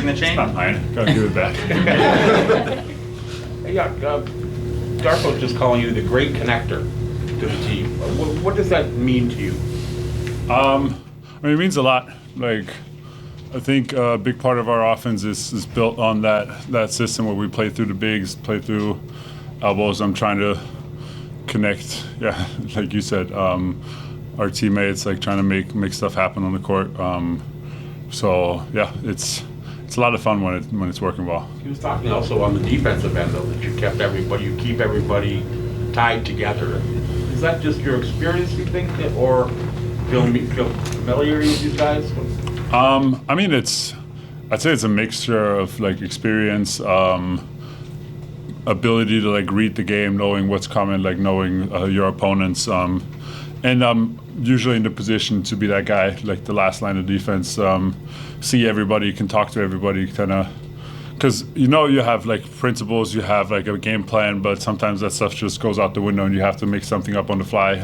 bring the chain? It's not mine. Gotta give it back. Yeah, Darko's just calling you the great connector to the team. What does that mean to you? I mean, it means a lot. Like, I think a big part of our offense is built on that system where we play through the bigs, play through elbows. I'm trying to connect, yeah, like you said, our teammates, like trying to make stuff happen on the court. So yeah, it's a lot of fun when it's working well. He was talking also on the defensive end, though, that you keep everybody tied together. Is that just your experience, you think, or feel familiar with these guys? I mean, I'd say it's a mixture of like experience, ability to like read the game, knowing what's coming, like knowing your opponents, and I'm usually in the position to be that guy, like the last line of defense, see everybody, can talk to everybody, kind of, because you have like principles, you have like a game plan, but sometimes that stuff just goes out the window and you have to make something up on the fly.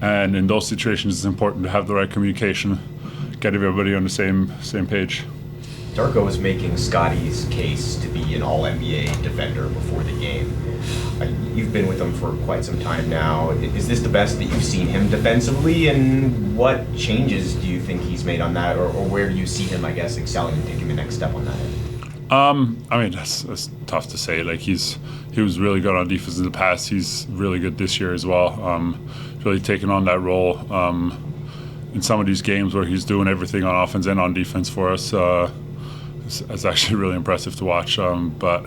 And in those situations, it's important to have the right communication, get everybody on the same page. Darko was making Scotty's case to be an All-NBA defender before the game. You've been with him for quite some time now. Is this the best that you've seen him defensively? And what changes do you think he's made on that? Or where do you see him, I guess, excelling and taking the next step on that end? I mean, that's tough to say. Like, he was really good on defense in the past. He's really good this year as well. Really taking on that role in some of these games where he's doing everything on offense and on defense for us. It's actually really impressive to watch. But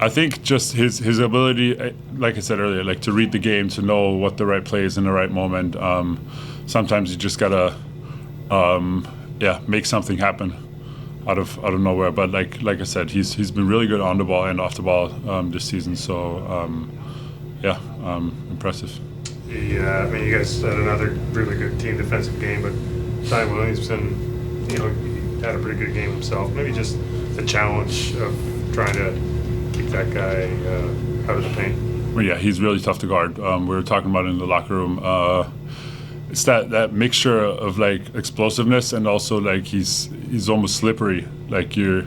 I think just his ability, like I said earlier, like to read the game, to know what the right play is in the right moment. Sometimes you just gotta, make something happen out of nowhere. But like I said, he's been really good on the ball and off the ball this season. So impressive. Yeah, I mean, you guys had another really good team defensive game, but Zion Williamson, he had a pretty good game himself. Maybe just the challenge of trying to keep that guy out of the paint. Well, yeah, he's really tough to guard. We were talking about it in the locker room. It's that mixture of like explosiveness and also like he's almost slippery. Like you're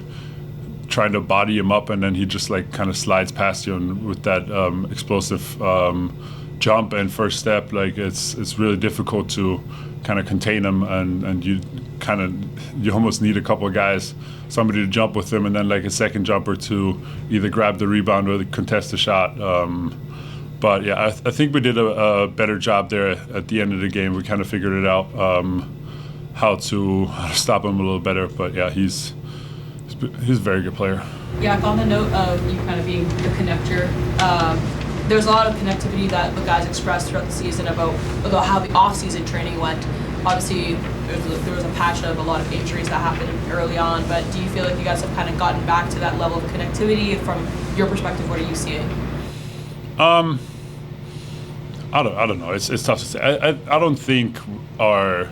trying to body him up and then he just like kind of slides past you, and with that explosive jump and first step, like it's really difficult to kind of contain him, and you almost need a couple of guys, somebody to jump with him, and then like a second jumper to either grab the rebound or contest the shot. But yeah, I think we did a better job there at the end of the game. We kind of figured it out, how to stop him a little better. But yeah, he's a very good player. Yeah, on the note of you kind of being the connector, there's a lot of connectivity that the guys expressed throughout the season about how the off-season training went. Obviously, there was a patch of a lot of injuries that happened early on, but do you feel like you guys have kind of gotten back to that level of connectivity? From your perspective, what are you seeing? I don't know. It's tough to say. I don't think our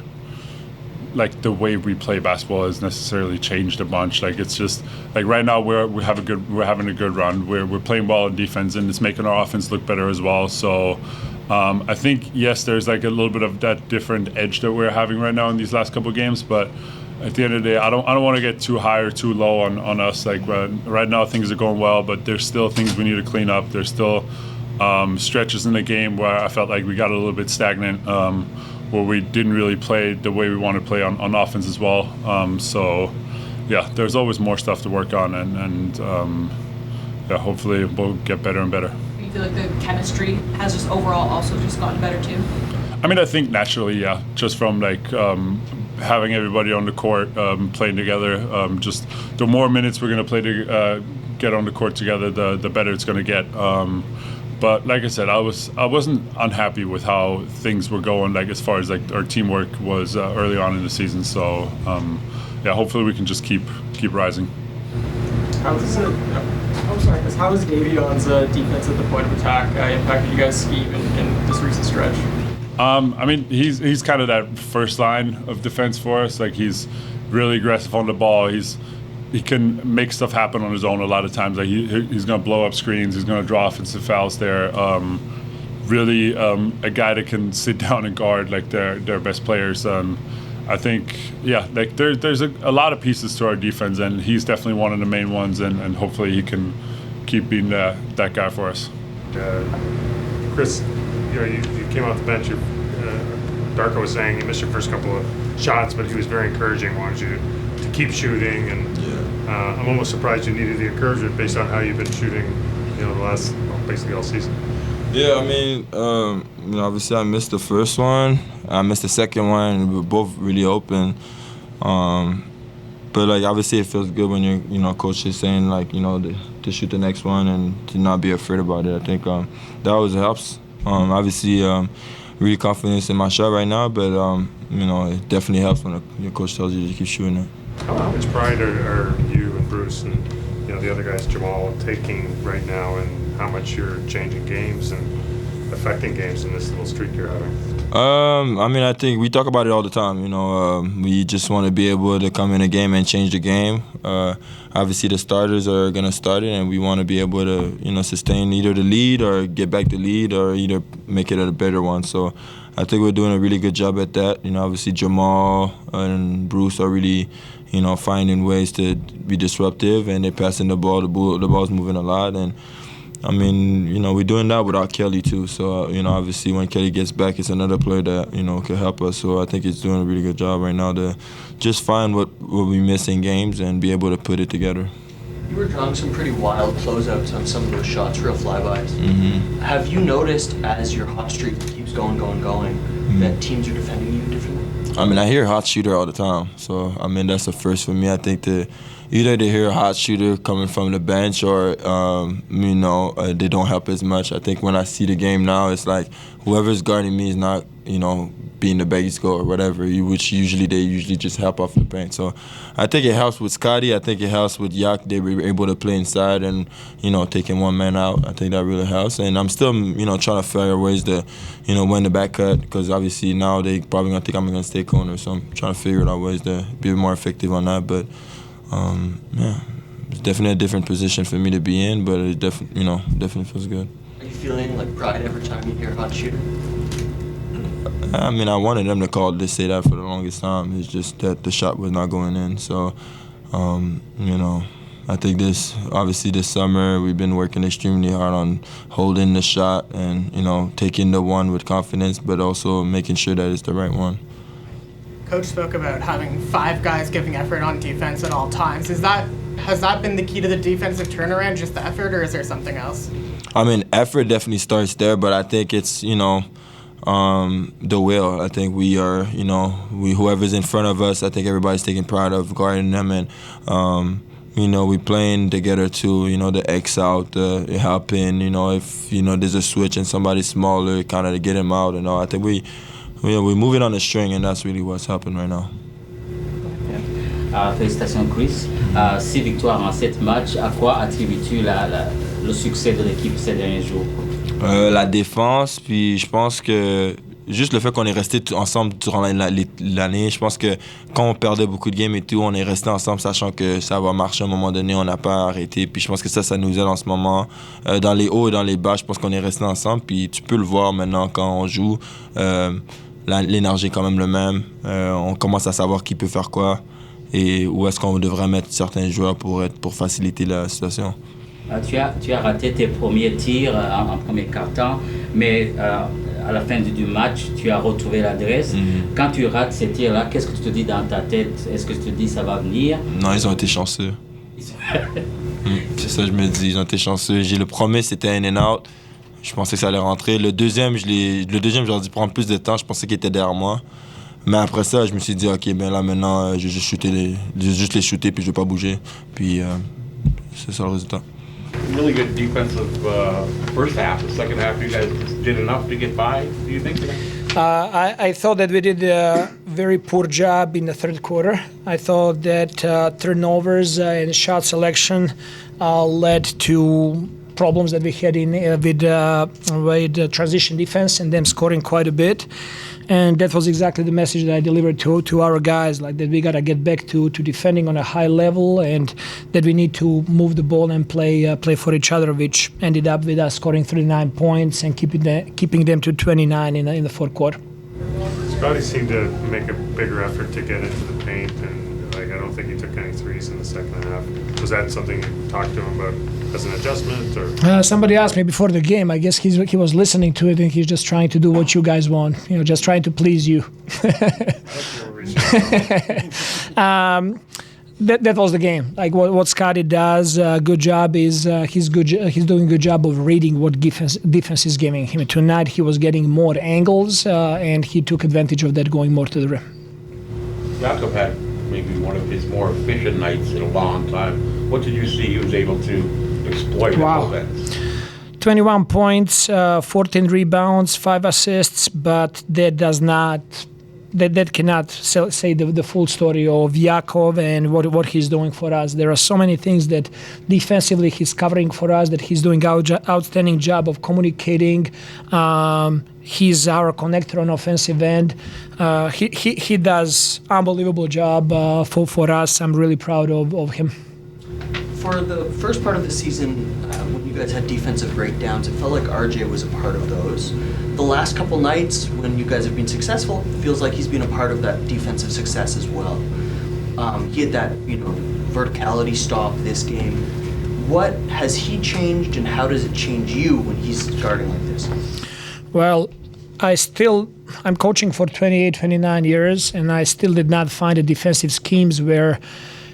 the way we play basketball has necessarily changed a bunch. Like it's just like right now we're having a good run. We're playing well in defense, and it's making our offense look better as well. So I think yes, there's like a little bit of that different edge that we're having right now in these last couple of games. But at the end of the day, I don't want to get too high or too low on us. Like right now things are going well, but there's still things we need to clean up. There's still stretches in the game where I felt like we got a little bit stagnant, where we didn't really play the way we want to play on offense as well. So, yeah, there's always more stuff to work on, and hopefully we'll get better and better. Do you feel like the chemistry has just overall also just gotten better too? I mean, I think naturally, yeah, just from having everybody on the court playing together. Just the more minutes we're going to play to get on the court together, the better it's going to get. But like I said, I wasn't unhappy with how things were going, like as far as like our teamwork was early on in the season. So hopefully we can just keep rising. How has Davion's defense at the point of attack impacted you guys' scheme in this recent stretch? I mean, he's kind of that first line of defense for us. Like he's really aggressive on the ball. He can make stuff happen on his own a lot of times. Like he's going to blow up screens. He's going to draw offensive fouls there. Really a guy that can sit down and guard like their best players. I I think, like there's a lot of pieces to our defense, and he's definitely one of the main ones, and hopefully he can keep being that guy for us. Chris, you came off the bench. Darko was saying you missed your first couple of shots, but he was very encouraging, wanted you to keep shooting, and I'm almost surprised you needed the encouragement based on how you've been shooting, the last, basically all season. Yeah, I mean, obviously I missed the first one, I missed the second one, we were both really open. But like obviously it feels good when coach is saying like to shoot the next one and to not be afraid about it. I think that always helps. Obviously, really confident in my shot right now, but it definitely helps when your coach tells you to keep shooting it. How much pride are you and Bruce and the other guys, Jamal, taking right now, and how much you're changing games and affecting games in this little streak you're having? I think we talk about it all the time. We just want to be able to come in a game and change the game. Obviously, the starters are going to start it, and we want to be able to, sustain either the lead or get back the lead or either make it a better one. So I think we're doing a really good job at that. Obviously, Jamal and Bruce are really, finding ways to be disruptive, and they're passing the ball. The ball's moving a lot, and we're doing that without Kelly too. So, obviously when Kelly gets back, it's another player that, can help us. So I think he's doing a really good job right now to just find what we miss in games and be able to put it together. You were drawing some pretty wild closeouts on some of those shots, real flybys. Mm-hmm. Have you noticed as your hot streak keeps going, that teams are defending you differently? I hear hot shooter all the time. So, that's the first for me. I think either they hear a hot shooter coming from the bench or, they don't help as much. I think when I see the game now, it's like whoever's guarding me is not, being the biggest goal or whatever, which they usually just help off the paint. So I think it helps with Scotty. I think it helps with Yak. They were able to play inside and, taking one man out. I think that really helps. And I'm still, trying to figure ways to, win the back cut, because obviously now they probably going to think I'm going to stay corner. So I'm trying to figure out ways to be more effective on that. But, it's definitely a different position for me to be in, but it definitely feels good. Are you feeling like pride every time you hear hot shooter? I wanted them to say that for the longest time. It's just that the shot was not going in. So, I think this summer we've been working extremely hard on holding the shot and, taking the one with confidence, but also making sure that it's the right one. Coach spoke about having 5 guys giving effort on defense at all times. Has that been the key to the defensive turnaround, just the effort, or is there something else? Effort definitely starts there, but I think it's, the will. I think we are, whoever's in front of us, I think everybody's taking pride of guarding them, and, we playing together too, the X out, the helping, if, there's a switch and somebody's smaller, kind of to get him out, I think we're moving on the string, and that's really what's happening right now. Félicitations Chris. 6 victoires en 7 matchs. À quoi attribues-tu le succès de l'équipe ces derniers jours? La défense, puis je pense que juste le fait qu'on est resté ensemble durant l'année, je pense que quand on perdait beaucoup de games et tout, on est resté ensemble sachant que ça va marcher à un moment donné, on n'a pas arrêté, puis je pense que ça nous aide en ce moment. Dans les hauts et dans les bas, je pense qu'on est resté ensemble, puis tu peux le voir maintenant quand on joue, l'énergie est quand même le même, on commence à savoir qui peut faire quoi et où est-ce qu'on devrait mettre certains joueurs pour faciliter la situation. Tu as raté tes premiers tirs en premier quart-temps, mais à la fin du match, tu as retrouvé l'adresse. Mm-hmm. Quand tu rates ces tirs-là, qu'est-ce que tu te dis dans ta tête? Est-ce que tu te dis ça va venir? Non, ils ont été chanceux. C'est ça que je me dis, ils ont été chanceux. Le premier, c'était in and out. Je pensais que ça allait rentrer. Le deuxième, j'aurais dû prendre plus de temps. Je pensais qu'il était derrière moi. Mais après ça, je me suis dit, OK, là maintenant, je vais juste les shooter puis je vais pas bouger. Puis c'est ça le résultat. Really good defensive first half. The second half, you guys did enough to get by, do you think? I thought that we did a very poor job in the third quarter. I thought that turnovers and shot selection led to problems that we had with transition defense and them scoring quite a bit. And that was exactly the message that I delivered to our guys, like that we got to get back to defending on a high level and that we need to move the ball and play for each other, which ended up with us scoring 39 points and keeping them to 29 in the fourth quarter. Scotty seemed to make a bigger effort to get into the paint, and I don't think he took any threes in the second half. Was that something you talked to him about as an adjustment, or? Somebody asked me before the game. I guess he was listening to it, and he's just trying to do what you guys want. Just trying to please you. That was the game. Like what Scotty does, good job is he's doing a good job of reading what defense is giving him. Tonight he was getting more angles, and he took advantage of that, going more to the rim. Jakob had maybe one of his more efficient nights in a long time. What did you see he was able to exploit? Wow. 21 points, 14 rebounds, 5 assists, but that does not. That cannot say the full story of Jakob and what he's doing for us. There are so many things that defensively he's covering for us, that he's doing outstanding job of communicating. He's our connector on offensive end. He does unbelievable job for us. I'm really proud of him. For the first part of the season, when you guys had defensive breakdowns, it felt like RJ was a part of those. The last couple nights, when you guys have been successful, it feels like he's been a part of that defensive success as well. He had that, verticality stop this game. What has he changed, and how does it change you when he's guarding like this? Well, I'm coaching for 28, 29 years, and I still did not find a defensive schemes where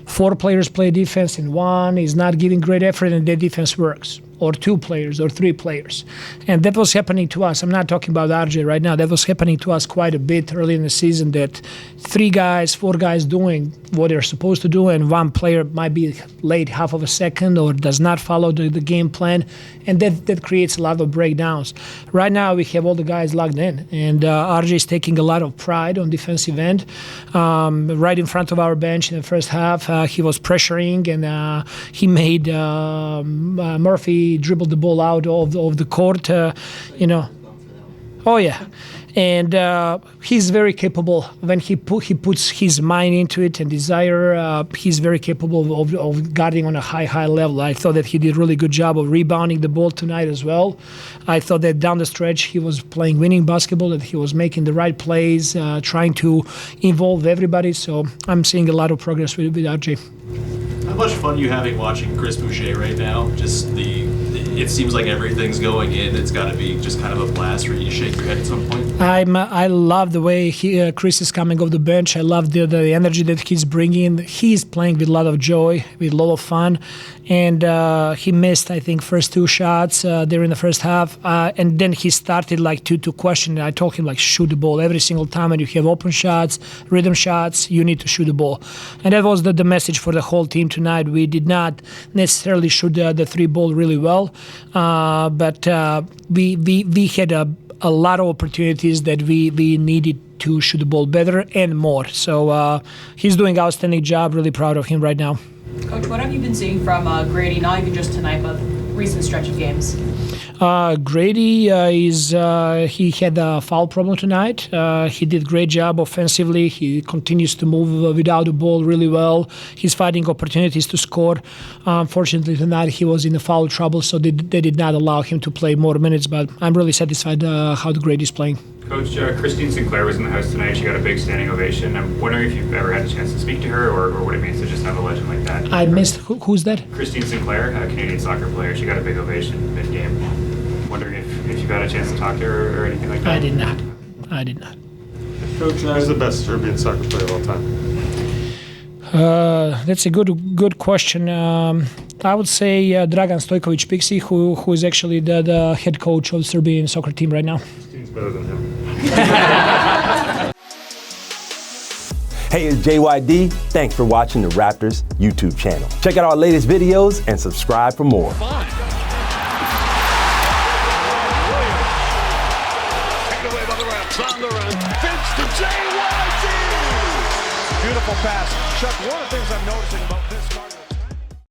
4 players play defense and 1 is not giving great effort and their defense works, or 2 players or 3 players. And that was happening to us. I'm not talking about RJ right now. That was happening to us quite a bit early in the season, that 3 guys, 4 guys doing what they're supposed to do, and 1 player might be late half of a second or does not follow the game plan, and that creates a lot of breakdowns. Right now we have all the guys logged in, and RJ is taking a lot of pride on defensive end. Right in front of our bench in the first half, he was pressuring, and he made Murphy dribbled the ball out of the court, Oh yeah, and he's very capable when he puts his mind into it and desire. He's very capable of guarding on a high level. I thought that he did a really good job of rebounding the ball tonight as well. I thought that down the stretch he was playing winning basketball, that he was making the right plays, trying to involve everybody. So I'm seeing a lot of progress with RJ. How much fun are you having watching Chris Boucher right now? It seems like everything's going in. It's got to be just kind of a blast where you shake your head at some point. I love the way Chris is coming off the bench. I love the energy that he's bringing. He's playing with a lot of joy, with a lot of fun. And he missed, I think, first 2 shots there in the first half. And then he started to question. I told him, shoot the ball. Every single time when you have open shots, rhythm shots, you need to shoot the ball. And that was the message for the whole team tonight. We did not necessarily shoot the 3 ball really well, but we had a lot of opportunities that we needed to shoot the ball better and more. So he's doing an outstanding job. Really proud of him right now. Coach, what have you been seeing from Grady, not even just tonight, but recent stretch of games? Grady he had a foul problem tonight. He did a great job offensively. He continues to move without the ball really well. He's finding opportunities to score. Unfortunately tonight he was in a foul trouble, so they did not allow him to play more minutes, but I'm really satisfied how the Grady's playing. Coach, Christine Sinclair was in the house tonight. She got a big standing ovation. I'm wondering if you've ever had a chance to speak to her, or what it means to just have a legend like that. I missed. Who's that? Christine Sinclair, a Canadian soccer player. She got a big ovation mid-game. Wondering if you got a chance to talk to her or anything like that. I did not. Coach, who's the best Serbian soccer player of all time? That's a good question. I would say Dragan Stojkovic Pixi, who is actually the head coach of the Serbian soccer team right now. He's better than him. Hey, it's JYD. Thanks for watching the Raptors YouTube channel. Check out our latest videos and subscribe for more. Beautiful pass. Chuck, one of the things I'm noticing about this